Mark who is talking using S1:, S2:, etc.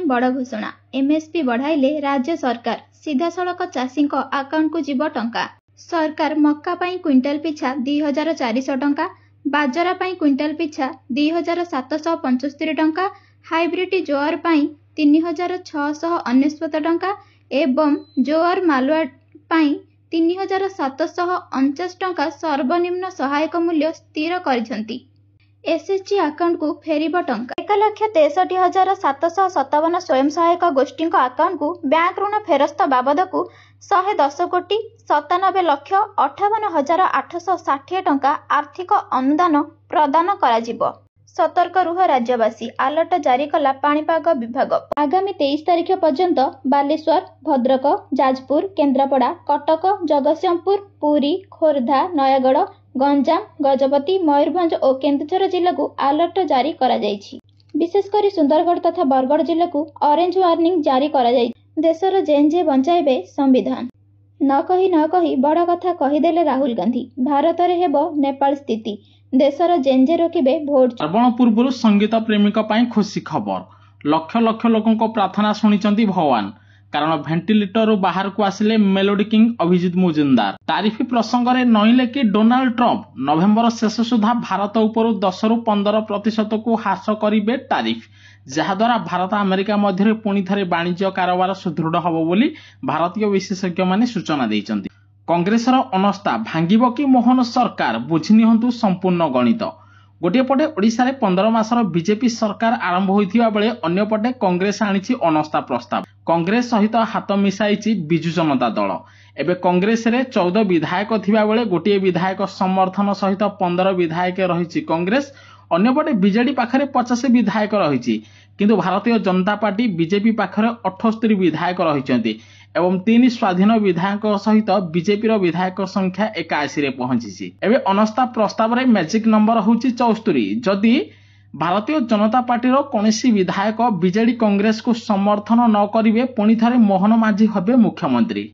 S1: बड़ घोषणा एमएसपी बढ़ाइले राज्य सरकार सीधा सड़क चाषी आकाउंट को जीव टंका। सरकार मक्का पाई क्विंटाल पिछा 2400 टंका, बाजरा पाई क्विंटाल पिछा 2775 टंका, हाइब्रिड जोआर पाई 3699 टंका एवं जोआर मालुआ पाई 3749 टंका सर्वनिम्न सहायक मूल्य स्थिर करिसेंती। एसएचजी अकाउंट को फेरिब टंका 1,63,757 स्वयं सहायक गोष्ठी अकाउंट को बैंक ऋण फेरस्त बाबद को 110,97,58,860 टंका आर्थिक अनुदान प्रदान कराजिब। सतर्क रुह राज्यवासी अलर्ट जारी कला पाणीपाग विभाग। आगामी 23 तारिख पर्यंत बालेश्वर, भद्रक, जाजपुर, केन्द्रापड़ा, कटक, जगतसिंहपुर, पुरी, खोर्धा, नयागढ़, गंजाम, गजपति, मयूरभंज और केन्दुझर जिला को अलर्ट जारी करा जायछि। विशेषकर सुंदरगढ़ तथा बरगढ़ जिला को ऑरेंज वार्निंग जारी करा जायछि। देशर जेन जे बंचाइबे संविधान न कही बड़ कथा कहीदेले राहुल गांधी। भारत रे हेबो नेपाल स्थिति, देशर जेन जे रोकिबे भोट।
S2: श्रावण पूर्व संगीत प्रेमी खुशी खबर। लक्ष लक्ष लोकों प्रार्थना शुणिचंती भगवान, कारण भेंटिलेटर बाहर को आसिले मेलोडी किंग अभिजीत मुजुमदार। तारिफी प्रसंग में नईले कि डोनाल्ड ट्रंप नवेम्बर शेष सुधा भारत उपर 10 ରୁ 15% को ह्रास करेंगे टारिफ, जहाद्वारा भारत अमेरिका मध्य पुणी थे वाणिज्य कारोबार सुदृढ़ हब बोली भारतीय विशेषज्ञ माने सूचना देइचंती। कांग्रेसर अनस्था भांगिब कि मोहन सरकार बुझिनिहंतु संपूर्ण गणित। गोटे पटे ओडिशा रे 15 मासर बीजेपी सरकार आरंभ होइथिबा बेले अन्य पटे कांग्रेस आनिछि अनस्था प्रस्ताव। कांग्रेस सहित हाथ मिसाइछि बिजु जनता दल। एबे कांग्रेस रे 14 विधायक थिबा बेले गोटे विधायक समर्थन सहित 15 विधायक रहिछि कांग्रेस। अन्य पटे बीजेडी पाखरे 50 विधायक रहिछि, किंतु भारतीय जनता पार्टी बीजेपी पाखरे 78 विधायक रहिछंती एवं 3 स्वाधीन विधायक सहित बीजेपी विधायक संख्या 81 रे पहुंची। एवं अनस्था प्रस्ताव रे मैजिक नंबर होची 74। जदि भारतीय जनता पार्टी कौनसी विधायक बीजेडी कांग्रेस को समर्थन न करिवे पुणी थरे मोहन माझी हबे मुख्यमंत्री।